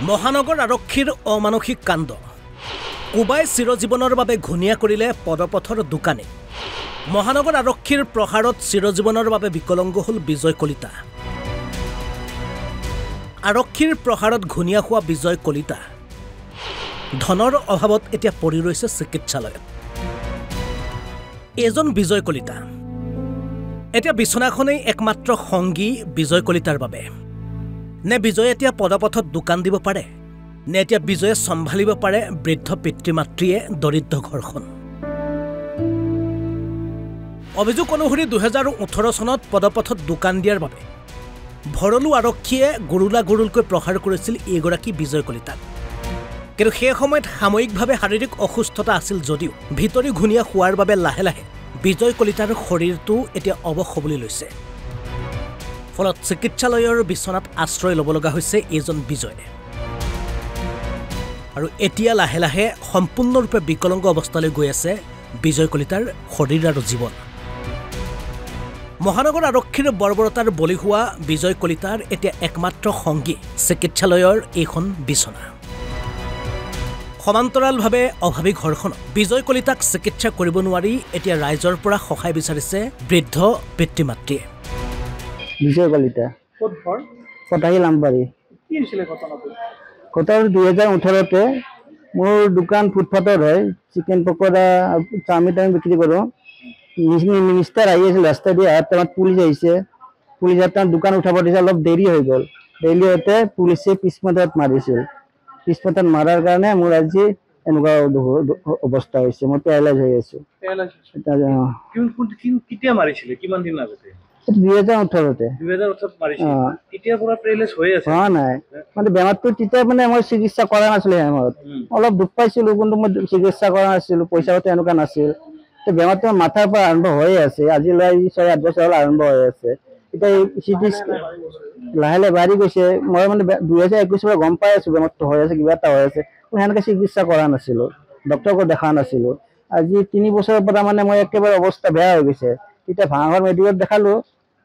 মহানগৰ আৰক্ষীৰ অমানসিক কাণ্ড কুবাই চিৰজীৱনৰ বাবে ঘূণীয়া কৰিলে পদপথৰ দোকানী মহানগৰ আৰক্ষীৰ প্ৰহাৰত চিৰজীৱনৰ বাবে বিকলংগ হ'ল বিজয় কলিতা আৰক্ষীৰ প্ৰহাৰত ঘূণীয়া হোৱা বিজয় কলিতা ধনৰ অভাৱত এতিয়া পৰি ৰৈছে চিকিৎসালয়ত এজন বিজয় কলিতা এতিয়া বিছনাখনেই একমাত্ৰ সংগী বিজয় কলিতাৰ বাবে নে বিজয় এতিয়া পদপথত দোকান দিব পাৰে নে এতিয়া বিজয়ে সম্ভালিব পাৰে বৃদ্ধ পিতৃ-মাতৃয়ে দৰিদ্ৰ ঘৰখন অভিযোগ অনুসৰি 2018 চনত পদপথত দোকান দিয়াৰ বাবে ভৰলু আৰক্ষীয়ে গুৰুলকৈ প্ৰহাৰ কৰিছিল এইগৰাকী বিজয় কলিতাক কিন্তু সেই সময়ত সাময়িকভাৱে শাৰীৰিক অসুস্থতা আছিল যদিও ভিতৰি ঘূণীয়া হোৱাৰ বাবে লাহে লাহে বিজয় কলিতাৰ শৰীৰটো এতিয়া অৱশ হ'বলৈ লৈছে ফলত চিকিৎসালয়ৰ বিছনাত আশ্ৰয় ল'ব লগা হৈছে এইজন বিজয়ে আৰু এতিয়া লাহে লাহে সম্পূৰ্ণৰূপে বিকলংগ অৱস্থালৈ গৈ আছে বিজয় কলিতাৰ শৰীৰ আৰু জীৱন মহানগৰ আৰক্ষীৰ বৰ্বৰতাৰ বলি হোৱা বিজয় কলিতাৰ এতিয়া একমাত্ৰ সংগী চিকিৎসালয়ৰ এইখন বিছনা সমান্তৰালভাৱে অভাৱী ঘৰখন বিজয় কলিতাক চিকিৎসা কৰিব নোৱাৰি এতিয়া ৰাইজৰ পৰা সহায় বিচাৰিছে বৃদ্ধ পিতৃ-মাতৃয়ে বিজয় কলিতা ক'ত ঘৰ কটাহী লামবাৰী কি হৈছিলে ঘটনাটো কটাহী 2018তে মোৰ দোকান ফুটপাথৰ হয় চিকেন পকোৰা চাওমিন বিক্ৰী কৰোঁ মিনিষ্টাৰ আহি আছিল ৰাস্তা দি অহাৰ টাইমত পুলিচ আহিছে পুলিচে তাৰ দোকান উঠাব দিছে অলপ দেৰি হৈ গ'ল দেৰি হওঁতে পুলিচে পিছপথত মাৰিছিল পিছপথত মাৰাৰ কাৰণে মোৰ আজি এনেকুৱা অৱস্থা হৈছে মই পেৰালাইজ হৈ আছোঁ কেতিয়া মাৰিছিলে কিমান দিন আগতে 2018তে মাৰিছিলে তেতিয়াৰ পৰা পেৰালাইজ হৈ আছে হোৱা নাই মানে বেমাৰটো তেতিয়া মানে মই চিকিৎসা কৰা নাছিলোঁ সময়ত অলপ দুখ পাইছিলোঁ কিন্তু মই চিকিৎসা কৰা নাছিলোঁ পইচা পাতি এনেকুৱা নাছিল বেমাৰটো মাথাৰ পৰা আৰম্ভ হৈয়ে আছে আজিলৈ 6-8 বছৰ হ'ল আৰম্ভ হৈ আছে এতিয়া চিটি লাহে লাহে বাঢ়ি গৈছে মই মানে 2021 পৰা গম পাই আছোঁ বেমাৰটো হৈ আছে কিবা এটা হৈ আছে মই সেনেকৈ চিকিৎসা কৰা নাছিলোঁ ডক্তৰকো দেখা নাছিলোঁ আজি 3 বছৰৰ পৰা মানে মই একেবাৰে অৱস্থা বেয়া হৈ গৈছে এতিয়া ভাঙৰ মেডিকেলত দেখালোঁ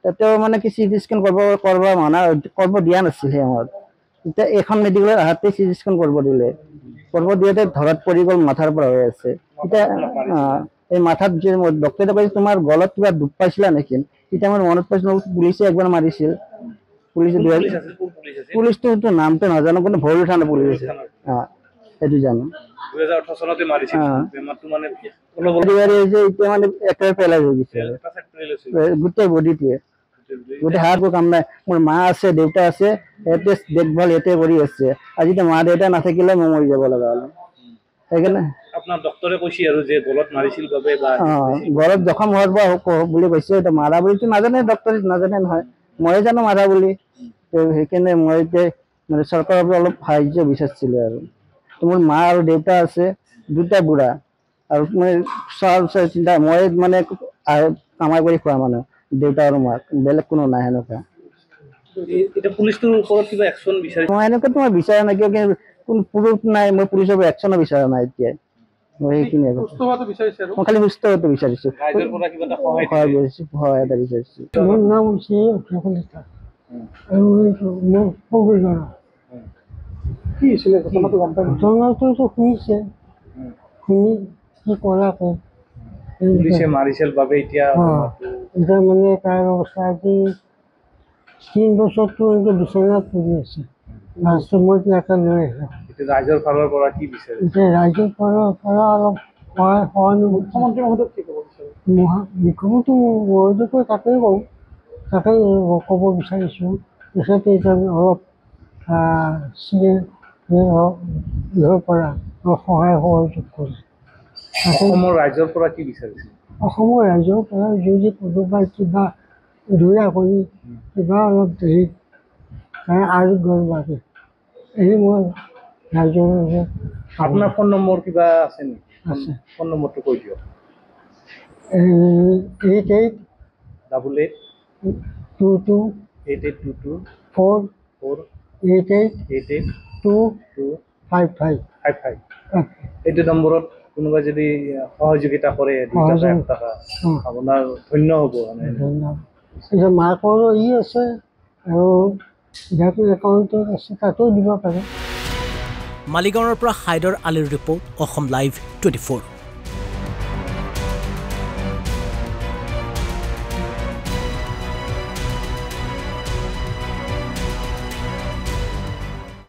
তাতেও মানে কি চিটি স্কেন কৰিব দিয়া নাছিল সেই সময়ত এতিয়া এখন মেডিকেলত আহাতে চিটি স্কেন কৰিব দিওঁতে ধৰাত পৰি গ'ল মাথাৰ পৰা হৈ আছে এতিয়া এই মাথাত যে ডক্টৰে কৈছে তোমাৰ গলত কিবা দুখ পাইছিলা নেকি তেতিয়া মোৰ মনত পাইছিল পুলিচে একবাৰ মাৰিছিল পুলিচটো নামটো নাজানো কিন্তু ভৰলু থানা পুলিচ আছে সেইটো জানো 2018 চনতে মাৰিছিল বেমাৰটো মানে এতিয়া মানে একেবাৰে পেলাই হৈ গৈছে গোটেই বডিটোৱে গোটেই হাড়বোৰ কাম নাই মোৰ মা আছে দেউতা আছে ইয়াতে দেখভাল ইয়াতে কৰি আছে আজি মা দেউতা নাথাকিলে মই মৰি যাব লগা হ'ল সেইকাৰণে আপোনাৰ ডক্টৰে কৈছে আৰু যে গলত মাৰিছিল বাবে বা গলত জখম হোৱাৰ পৰা বুলি কৈছে মাৰা বুলিতো নাজানে ডক্টৰে নাজানে নহয় মই জানো মাৰা বুলি সেইকাৰণে মই এতিয়া মানে চৰকাৰৰ পৰা অলপ সাহায্য বিচাৰিছিলোঁ আৰু মোৰ মা আৰু দেউতা আছে দুটা বুঢ়া আৰু মানে চিন্তা মই মানে কামাই কৰি খোৱা মানুহ দেউতা আৰু মাক বেলেগ কোনো নাই সেনেকুৱা এতিয়া পুলিচটোৰ ওপৰত কিবা একশ্যন বিচাৰিছে মই এনেকুৱাতো মই বিচৰা নাই কিয় কোনো প্ৰুফ নাই মই পুলিচৰ পৰা একশ্যনো বিচৰা নাই এতিয়া মই সেইখিনি মই খালি সুস্থ হোৱাটো বিচাৰিছোঁ সহায় এটা বিচাৰিছোঁ মোৰ নাম হৈছে বিজয় কলিতা আৰু মোৰ সৰু ল'ৰা কি হৈছিলে ঘটনাটো গম পাই ঘটনাটোতো শুনিছে শুনি কি কৰাকৈ পুলিচে মাৰিছিল বাবে এতিয়া মানে তাৰ অৱস্থা আজি 3 বছৰটো এনেকৈ বিচনাত পৰি আছে লাষ্টত মই ইয়াতে লৈ আহিলোঁ ৰাইজৰ ফালৰ পৰা কি বিচাৰে এতিয়া ৰাইজৰ ফালৰ পৰা অলপ মুখ্যমন্ত্ৰী মহোদয়ক কি ক'ব বিচাৰে মুখ্যমন্ত্ৰী মহোদয়ক তাকেই কওঁ তাকেই ক'ব বিচাৰিছোঁ তেখেতে এতিয়া অলপ ইহৰ পৰা সহায় সহযোগ কৰে অসমৰ ৰাইজৰ পৰা কি বিচাৰিছে অসমৰ ৰাইজৰ পৰা যদি কোনোবাই কিবা দয়া কৰি কিবা অলপ দেৰি আৰোগ্যৰ বাবে এই মই ৰাইজৰ আপোনাৰ ফোন নম্বৰ কিবা আছে নেকি আছে ফোন নম্বৰটো কৈ দিয়ক 882224882255 এইটো নম্বৰত কোনোবাই যদি সহযোগিতা কৰে 2 টকা আপোনাৰ ধন্য হ'ব এতিয়া মাকৰো আছে আৰু যাতে একাউণ্টত আছে তাতো দিব পাৰে মালিগাঁৱৰ পৰা হাইদৰ আলীৰ ৰিপৰ্ট অসম লাইভ 24